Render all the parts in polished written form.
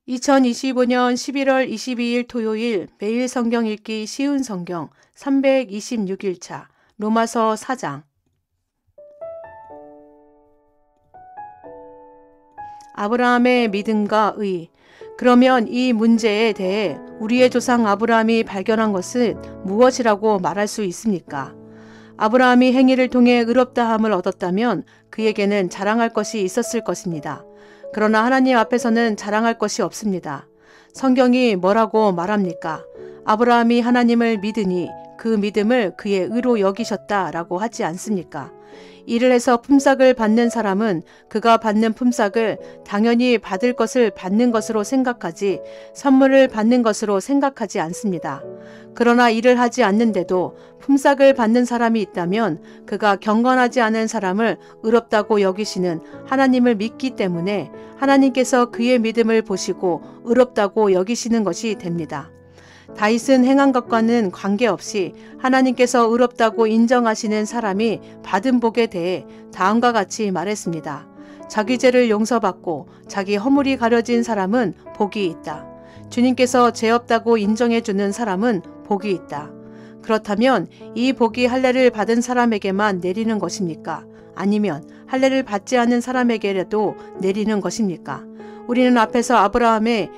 2025년 11월 22일 토요일 매일 성경 읽기 쉬운 성경 326일차 로마서 4장. 아브라함의 믿음과 의. 그러면 이 문제에 대해 우리의 조상 아브라함이 발견한 것은 무엇이라고 말할 수 있습니까? 아브라함이 행위를 통해 의롭다함을 얻었다면 그에게는 자랑할 것이 있었을 것입니다. 그러나 하나님 앞에서는 자랑할 것이 없습니다. 성경이 뭐라고 말합니까? 아브라함이 하나님을 믿으니 그 믿음을 그의 의로 여기셨다라고 하지 않습니까? 일을 해서 품삯을 받는 사람은 그가 받는 품삯을 당연히 받을 것을 받는 것으로 생각하지 선물을 받는 것으로 생각하지 않습니다. 그러나 일을 하지 않는데도 품삯을 받는 사람이 있다면 그가 경건하지 않은 사람을 의롭다고 여기시는 하나님을 믿기 때문에 하나님께서 그의 믿음을 보시고 의롭다고 여기시는 것이 됩니다. 다윗은 행한 것과는 관계없이 하나님께서 의롭다고 인정하시는 사람이 받은 복에 대해 다음과 같이 말했습니다. 자기 죄를 용서받고 자기 허물이 가려진 사람은 복이 있다. 주님께서 죄 없다고 인정해주는 사람은 복이 있다. 그렇다면 이 복이 할례를 받은 사람에게만 내리는 것입니까? 아니면 할례를 받지 않은 사람에게라도 내리는 것입니까? 우리는 앞에서 아브라함의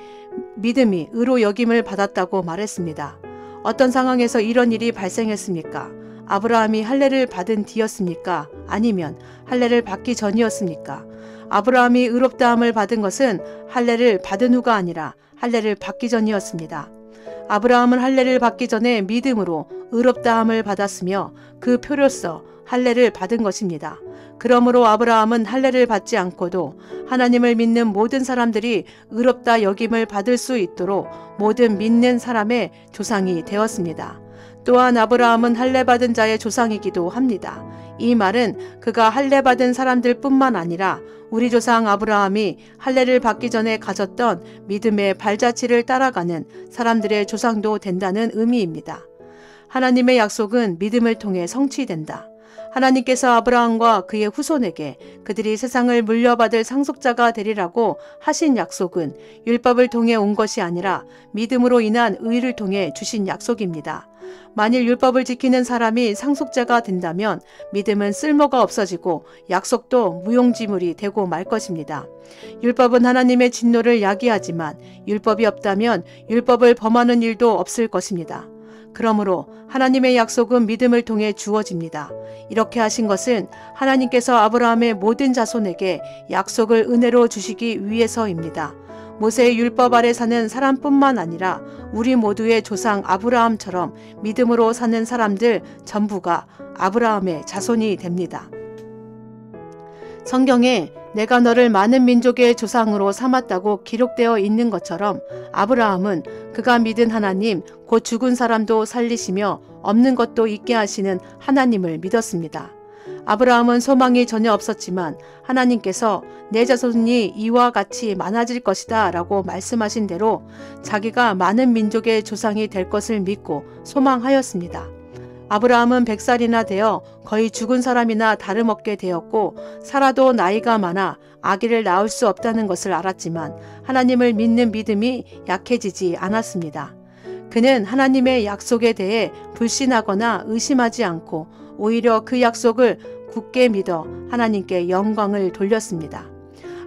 믿음이 의로 여김을 받았다고 말했습니다. 어떤 상황에서 이런 일이 발생했습니까? 아브라함이 할례를 받은 뒤였습니까? 아니면 할례를 받기 전이었습니까? 아브라함이 의롭다함을 받은 것은 할례를 받은 후가 아니라 할례를 받기 전이었습니다. 아브라함은 할례를 받기 전에 믿음으로 의롭다함을 받았으며 그 표로서 할례를 받은 것입니다. 그러므로 아브라함은 할례를 받지 않고도 하나님을 믿는 모든 사람들이 의롭다 여김을 받을 수 있도록 모든 믿는 사람의 조상이 되었습니다. 또한 아브라함은 할례 받은 자의 조상이기도 합니다. 이 말은 그가 할례 받은 사람들 뿐만 아니라 우리 조상 아브라함이 할례를 받기 전에 가졌던 믿음의 발자취를 따라가는 사람들의 조상도 된다는 의미입니다. 하나님의 약속은 믿음을 통해 성취된다. 하나님께서 아브라함과 그의 후손에게 그들이 세상을 물려받을 상속자가 되리라고 하신 약속은 율법을 통해 온 것이 아니라 믿음으로 인한 의를 통해 주신 약속입니다. 만일 율법을 지키는 사람이 상속자가 된다면 믿음은 쓸모가 없어지고 약속도 무용지물이 되고 말 것입니다. 율법은 하나님의 진노를 야기하지만 율법이 없다면 율법을 범하는 일도 없을 것입니다. 그러므로 하나님의 약속은 믿음을 통해 주어집니다. 이렇게 하신 것은 하나님께서 아브라함의 모든 자손에게 약속을 은혜로 주시기 위해서입니다. 모세의 율법 아래 사는 사람뿐만 아니라 우리 모두의 조상 아브라함처럼 믿음으로 사는 사람들 전부가 아브라함의 자손이 됩니다. 성경에 내가 너를 많은 민족의 조상으로 삼았다고 기록되어 있는 것처럼 아브라함은 그가 믿은 하나님 곧 죽은 사람도 살리시며 없는 것도 있게 하시는 하나님을 믿었습니다. 아브라함은 소망이 전혀 없었지만 하나님께서 내 자손이 이와 같이 많아질 것이다 라고 말씀하신 대로 자기가 많은 민족의 조상이 될 것을 믿고 소망하였습니다. 아브라함은 100살이나 되어 거의 죽은 사람이나 다름없게 되었고 살아도 나이가 많아 아기를 낳을 수 없다는 것을 알았지만 하나님을 믿는 믿음이 약해지지 않았습니다. 그는 하나님의 약속에 대해 불신하거나 의심하지 않고 오히려 그 약속을 굳게 믿어 하나님께 영광을 돌렸습니다.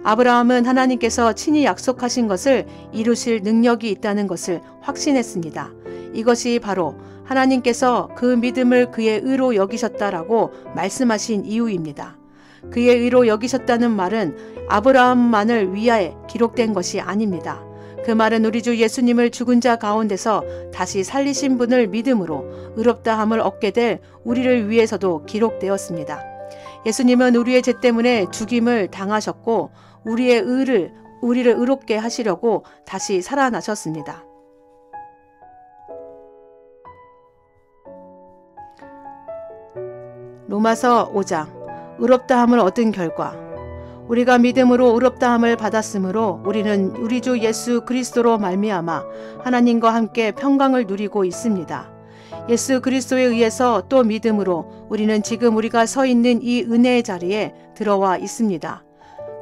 아브라함은 하나님께서 친히 약속하신 것을 이루실 능력이 있다는 것을 확신했습니다. 이것이 바로 하나님께서 그 믿음을 그의 의로 여기셨다라고 말씀하신 이유입니다. 그의 의로 여기셨다는 말은 아브라함만을 위하여 기록된 것이 아닙니다. 그 말은 우리 주 예수님을 죽은 자 가운데서 다시 살리신 분을 믿음으로 의롭다함을 얻게 될 우리를 위해서도 기록되었습니다. 예수님은 우리의 죄 때문에 죽임을 당하셨고 우리를 의롭게 하시려고 다시 살아나셨습니다. 로마서 5장. 의롭다함을 얻은 결과. 우리가 믿음으로 의롭다함을 받았으므로 우리는 우리 주 예수 그리스도로 말미암아 하나님과 함께 평강을 누리고 있습니다. 예수 그리스도에 의해서 또 믿음으로 우리는 지금 우리가 서 있는 이 은혜의 자리에 들어와 있습니다.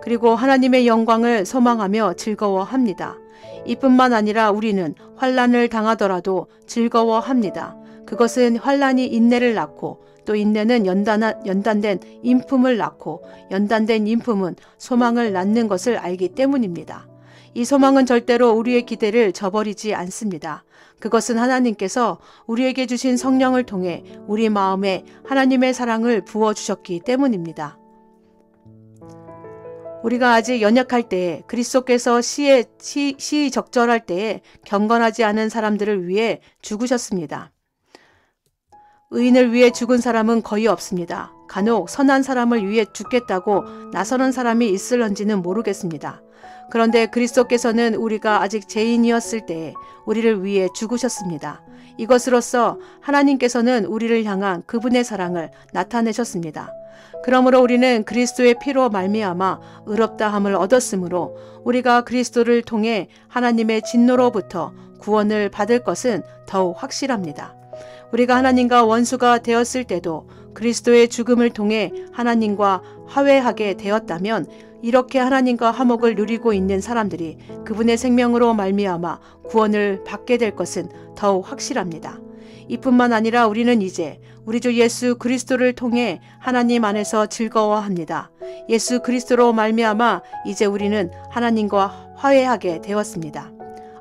그리고 하나님의 영광을 소망하며 즐거워합니다. 이뿐만 아니라 우리는 환난을 당하더라도 즐거워합니다. 그것은 환난이 인내를 낳고 또 인내는 연단된 인품을 낳고 연단된 인품은 소망을 낳는 것을 알기 때문입니다. 이 소망은 절대로 우리의 기대를 저버리지 않습니다. 그것은 하나님께서 우리에게 주신 성령을 통해 우리 마음에 하나님의 사랑을 부어주셨기 때문입니다. 우리가 아직 연약할 때에 그리스도께서 시의적절할 때에 경건하지 않은 사람들을 위해 죽으셨습니다. 의인을 위해 죽은 사람은 거의 없습니다. 간혹 선한 사람을 위해 죽겠다고 나서는 사람이 있을런지는 모르겠습니다. 그런데 그리스도께서는 우리가 아직 죄인이었을 때에 우리를 위해 죽으셨습니다. 이것으로써 하나님께서는 우리를 향한 그분의 사랑을 나타내셨습니다. 그러므로 우리는 그리스도의 피로 말미암아 의롭다함을 얻었으므로 우리가 그리스도를 통해 하나님의 진노로부터 구원을 받을 것은 더욱 확실합니다. 우리가 하나님과 원수가 되었을 때도 그리스도의 죽음을 통해 하나님과 화해하게 되었다면 이렇게 하나님과 화목을 누리고 있는 사람들이 그분의 생명으로 말미암아 구원을 받게 될 것은 더욱 확실합니다. 이뿐만 아니라 우리는 이제 우리 주 예수 그리스도를 통해 하나님 안에서 즐거워합니다. 예수 그리스도로 말미암아 이제 우리는 하나님과 화해하게 되었습니다.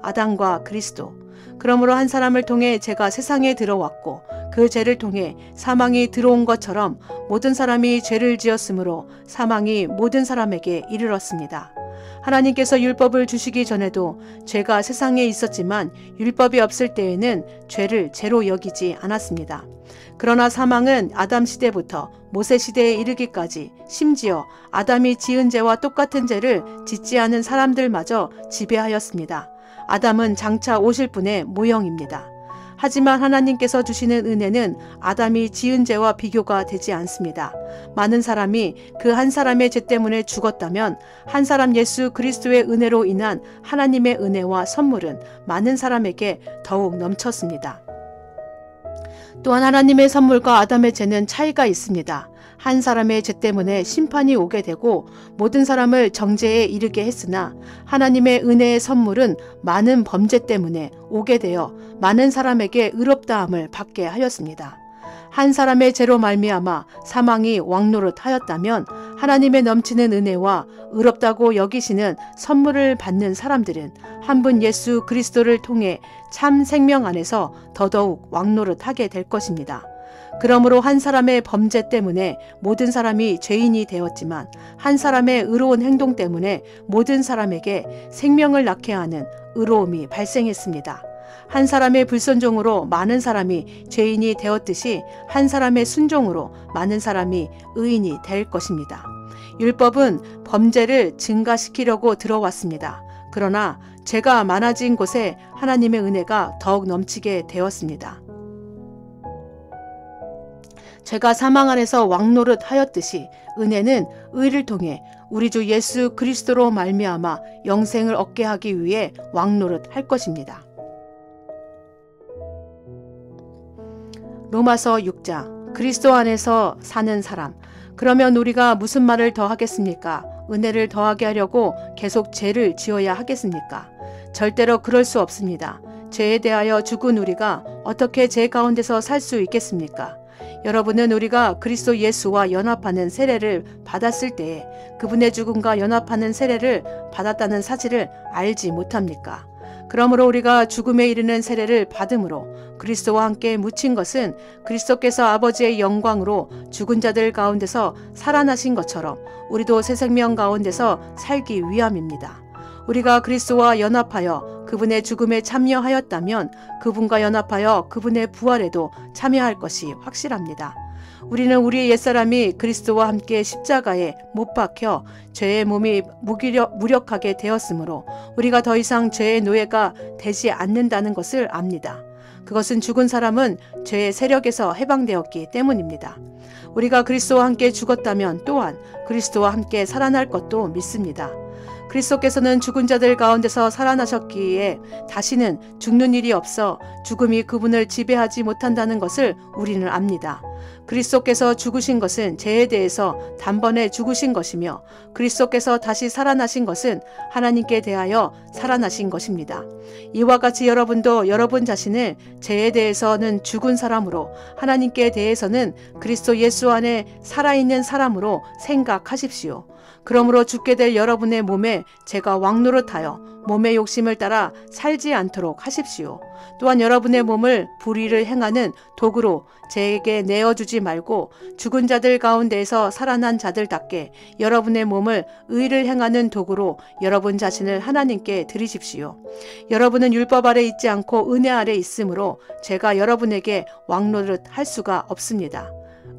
아담과 그리스도. 그러므로 한 사람을 통해 죄가 세상에 들어왔고 그 죄를 통해 사망이 들어온 것처럼 모든 사람이 죄를 지었으므로 사망이 모든 사람에게 이르렀습니다. 하나님께서 율법을 주시기 전에도 죄가 세상에 있었지만 율법이 없을 때에는 죄를 죄로 여기지 않았습니다. 그러나 사망은 아담 시대부터 모세 시대에 이르기까지 심지어 아담이 지은 죄와 똑같은 죄를 짓지 않은 사람들마저 지배하였습니다. 아담은 장차 오실 분의 모형입니다. 하지만 하나님께서 주시는 은혜는 아담이 지은 죄와 비교가 되지 않습니다. 많은 사람이 그 한 사람의 죄 때문에 죽었다면 한 사람 예수 그리스도의 은혜로 인한 하나님의 은혜와 선물은 많은 사람에게 더욱 넘쳤습니다. 또한 하나님의 선물과 아담의 죄는 차이가 있습니다. 한 사람의 죄 때문에 심판이 오게 되고 모든 사람을 정죄에 이르게 했으나 하나님의 은혜의 선물은 많은 범죄 때문에 오게 되어 많은 사람에게 의롭다함을 받게 하였습니다. 한 사람의 죄로 말미암아 사망이 왕노릇하였다면 하나님의 넘치는 은혜와 의롭다고 여기시는 선물을 받는 사람들은 한 분 예수 그리스도를 통해 참 생명 안에서 더더욱 왕노릇하게 될 것입니다. 그러므로 한 사람의 범죄 때문에 모든 사람이 죄인이 되었지만 한 사람의 의로운 행동 때문에 모든 사람에게 생명을 낳게 하는 의로움이 발생했습니다. 한 사람의 불순종으로 많은 사람이 죄인이 되었듯이 한 사람의 순종으로 많은 사람이 의인이 될 것입니다. 율법은 범죄를 증가시키려고 들어왔습니다. 그러나 죄가 많아진 곳에 하나님의 은혜가 더욱 넘치게 되었습니다. 죄가 사망 안에서 왕노릇 하였듯이 은혜는 의를 통해 우리 주 예수 그리스도로 말미암아 영생을 얻게 하기 위해 왕노릇 할 것입니다. 로마서 6장 그리스도 안에서 사는 사람. 그러면 우리가 무슨 말을 더 하겠습니까? 은혜를 더하게 하려고 계속 죄를 지어야 하겠습니까? 절대로 그럴 수 없습니다. 죄에 대하여 죽은 우리가 어떻게 죄 가운데서 살 수 있겠습니까? 여러분은 우리가 그리스도 예수와 연합하는 세례를 받았을 때에 그분의 죽음과 연합하는 세례를 받았다는 사실을 알지 못합니까? 그러므로 우리가 죽음에 이르는 세례를 받음으로 그리스도와 함께 묻힌 것은 그리스도께서 아버지의 영광으로 죽은 자들 가운데서 살아나신 것처럼 우리도 새 생명 가운데서 살기 위함입니다. 우리가 그리스도와 연합하여 그분의 죽음에 참여하였다면 그분과 연합하여 그분의 부활에도 참여할 것이 확실합니다. 우리는 우리의 옛사람이 그리스도와 함께 십자가에 못 박혀 죄의 몸이 무력하게 되었으므로 우리가 더 이상 죄의 노예가 되지 않는다는 것을 압니다. 그것은 죽은 사람은 죄의 세력에서 해방되었기 때문입니다. 우리가 그리스도와 함께 죽었다면 또한 그리스도와 함께 살아날 것도 믿습니다. 그리스도께서는 죽은 자들 가운데서 살아나셨기에 다시는 죽는 일이 없어 죽음이 그분을 지배하지 못한다는 것을 우리는 압니다. 그리스도께서 죽으신 것은 죄에 대해서 단번에 죽으신 것이며 그리스도께서 다시 살아나신 것은 하나님께 대하여 살아나신 것입니다. 이와 같이 여러분도 여러분 자신을 죄에 대해서는 죽은 사람으로 하나님께 대해서는 그리스도 예수 안에 살아있는 사람으로 생각하십시오. 그러므로 죽게 될 여러분의 몸에 죄가 왕노릇하여 몸의 욕심을 따라 살지 않도록 하십시오. 또한 여러분의 몸을 불의를 행하는 도구로 죄에게 내어주지 말고 죽은 자들 가운데에서 살아난 자들답게 여러분의 몸을 의를 행하는 도구로 여러분 자신을 하나님께 드리십시오. 여러분은 율법 아래 있지 않고 은혜 아래 있으므로 죄가 여러분에게 왕노릇 할 수가 없습니다.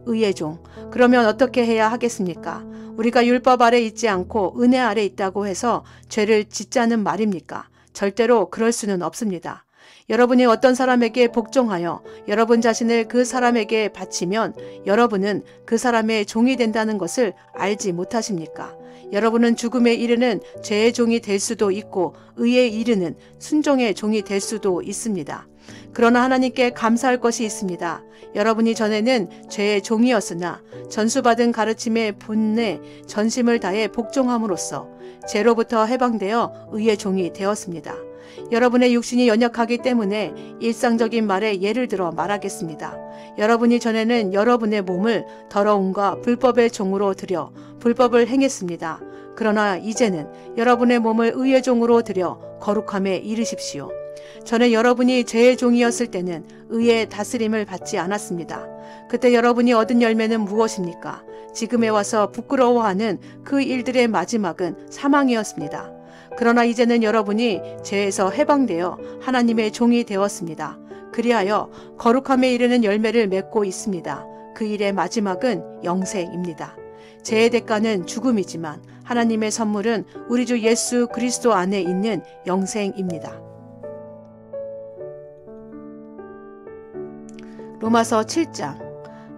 의의 종, 그러면 어떻게 해야 하겠습니까? 우리가 율법 아래 있지 않고 은혜 아래 있다고 해서 죄를 짓자는 말입니까? 절대로 그럴 수는 없습니다. 여러분이 어떤 사람에게 복종하여 여러분 자신을 그 사람에게 바치면 여러분은 그 사람의 종이 된다는 것을 알지 못하십니까? 여러분은 죽음에 이르는 죄의 종이 될 수도 있고 의에 이르는 순종의 종이 될 수도 있습니다. 그러나 하나님께 감사할 것이 있습니다. 여러분이 전에는 죄의 종이었으나 전수받은 가르침에 분내 전심을 다해 복종함으로써 죄로부터 해방되어 의의 종이 되었습니다. 여러분의 육신이 연약하기 때문에 일상적인 말에 예를 들어 말하겠습니다. 여러분이 전에는 여러분의 몸을 더러움과 불법의 종으로 들여 불법을 행했습니다. 그러나 이제는 여러분의 몸을 의의 종으로 들여 거룩함에 이르십시오. 전에 여러분이 죄의 종이었을 때는 의의 다스림을 받지 않았습니다. 그때 여러분이 얻은 열매는 무엇입니까? 지금에 와서 부끄러워하는 그 일들의 마지막은 사망이었습니다. 그러나 이제는 여러분이 죄에서 해방되어 하나님의 종이 되었습니다. 그리하여 거룩함에 이르는 열매를 맺고 있습니다. 그 일의 마지막은 영생입니다. 죄의 대가는 죽음이지만 하나님의 선물은 우리 주 예수 그리스도 안에 있는 영생입니다. 로마서 7장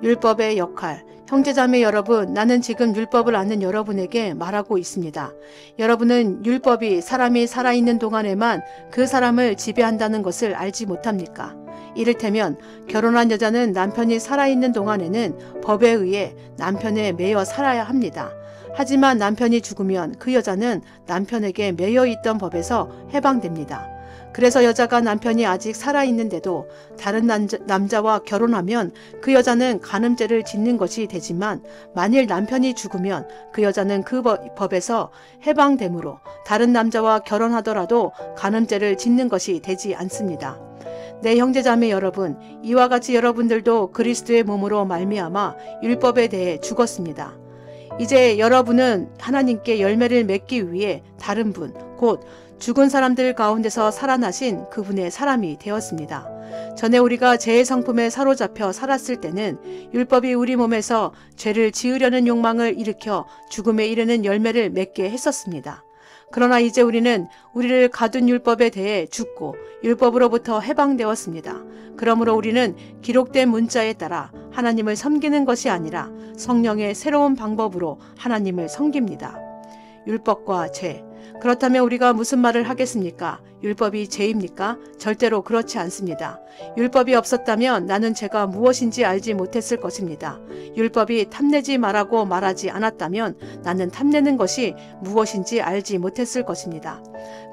율법의 역할. 형제자매 여러분, 나는 지금 율법을 아는 여러분에게 말하고 있습니다. 여러분은 율법이 사람이 살아있는 동안에만 그 사람을 지배한다는 것을 알지 못합니까? 이를테면 결혼한 여자는 남편이 살아있는 동안에는 법에 의해 남편에 매여 살아야 합니다. 하지만 남편이 죽으면 그 여자는 남편에게 매여 있던 법에서 해방됩니다. 그래서 여자가 남편이 아직 살아있는데도 다른 남자와 결혼하면 그 여자는 간음죄를 짓는 것이 되지만 만일 남편이 죽으면 그 여자는 그 법에서 해방되므로 다른 남자와 결혼하더라도 간음죄를 짓는 것이 되지 않습니다. 내 형제자매 여러분, 이와 같이 여러분들도 그리스도의 몸으로 말미암아 율법에 대해 죽었습니다. 이제 여러분은 하나님께 열매를 맺기 위해 다른 분, 곧 죽은 사람들 가운데서 살아나신 그분의 사람이 되었습니다. 전에 우리가 죄의 성품에 사로잡혀 살았을 때는 율법이 우리 몸에서 죄를 지으려는 욕망을 일으켜 죽음에 이르는 열매를 맺게 했었습니다. 그러나 이제 우리는 우리를 가둔 율법에 대해 죽고 율법으로부터 해방되었습니다. 그러므로 우리는 기록된 문자에 따라 하나님을 섬기는 것이 아니라 성령의 새로운 방법으로 하나님을 섬깁니다. 율법과 죄. 그렇다면 우리가 무슨 말을 하겠습니까? 율법이 죄입니까? 절대로 그렇지 않습니다. 율법이 없었다면 나는 죄가 무엇인지 알지 못했을 것입니다. 율법이 탐내지 말라고 말하지 않았다면 나는 탐내는 것이 무엇인지 알지 못했을 것입니다.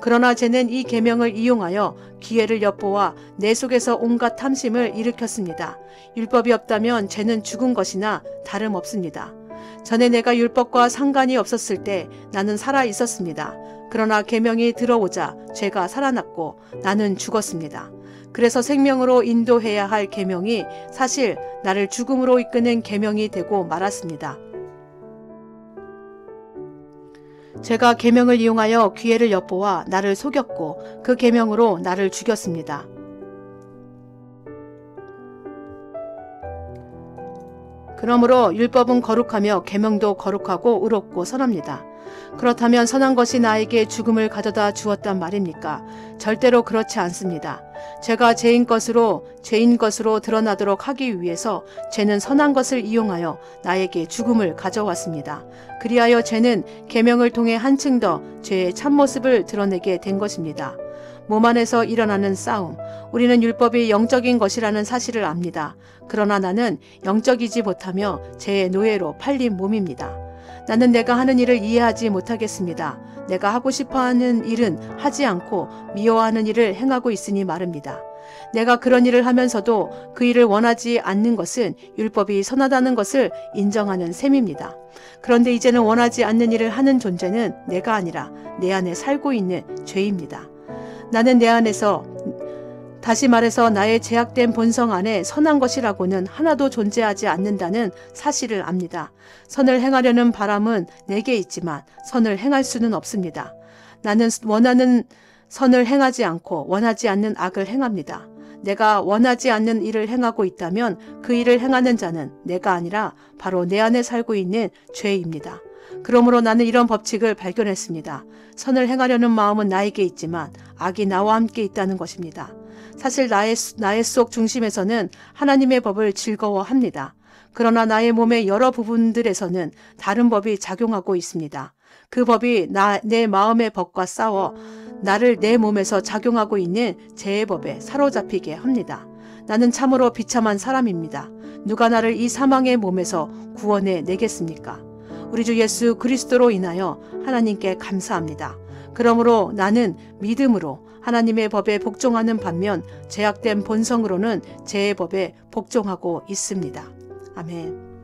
그러나 죄는 이 계명을 이용하여 기회를 엿보아 내 속에서 온갖 탐심을 일으켰습니다. 율법이 없다면 죄는 죽은 것이나 다름없습니다. 전에 내가 율법과 상관이 없었을 때 나는 살아 있었습니다. 그러나 계명이 들어오자 죄가 살아났고 나는 죽었습니다. 그래서 생명으로 인도해야 할 계명이 사실 나를 죽음으로 이끄는 계명이 되고 말았습니다. 제가 계명을 이용하여 기회를 엿보아 나를 속였고 그 계명으로 나를 죽였습니다. 그러므로 율법은 거룩하며 계명도 거룩하고 의롭고 선합니다. 그렇다면 선한 것이 나에게 죽음을 가져다 주었단 말입니까? 절대로 그렇지 않습니다. 죄가 죄인 것으로 드러나도록 하기 위해서 죄는 선한 것을 이용하여 나에게 죽음을 가져왔습니다. 그리하여 죄는 계명을 통해 한층 더 죄의 참모습을 드러내게 된 것입니다. 몸 안에서 일어나는 싸움. 우리는 율법이 영적인 것이라는 사실을 압니다. 그러나 나는 영적이지 못하며 죄의 노예로 팔린 몸입니다. 나는 내가 하는 일을 이해하지 못하겠습니다. 내가 하고 싶어하는 일은 하지 않고 미워하는 일을 행하고 있으니 말입니다. 내가 그런 일을 하면서도 그 일을 원하지 않는 것은 율법이 선하다는 것을 인정하는 셈입니다. 그런데 이제는 원하지 않는 일을 하는 존재는 내가 아니라 내 안에 살고 있는 죄입니다. 나는 내 안에서, 다시 말해서 나의 제약된 본성 안에 선한 것이라고는 하나도 존재하지 않는다는 사실을 압니다. 선을 행하려는 바람은 내게 있지만 선을 행할 수는 없습니다. 나는 원하는 선을 행하지 않고 원하지 않는 악을 행합니다. 내가 원하지 않는 일을 행하고 있다면 그 일을 행하는 자는 내가 아니라 바로 내 안에 살고 있는 죄입니다. 그러므로 나는 이런 법칙을 발견했습니다. 선을 행하려는 마음은 나에게 있지만 악이 나와 함께 있다는 것입니다. 사실 나의 속 중심에서는 하나님의 법을 즐거워합니다. 그러나 나의 몸의 여러 부분들에서는 다른 법이 작용하고 있습니다. 그 법이 내 마음의 법과 싸워 나를 내 몸에서 작용하고 있는 죄의 법에 사로잡히게 합니다. 나는 참으로 비참한 사람입니다. 누가 나를 이 사망의 몸에서 구원해 내겠습니까? 우리 주 예수 그리스도로 인하여 하나님께 감사합니다. 그러므로 나는 믿음으로 하나님의 법에 복종하는 반면 죄악된 본성으로는 죄의 법에 복종하고 있습니다. 아멘.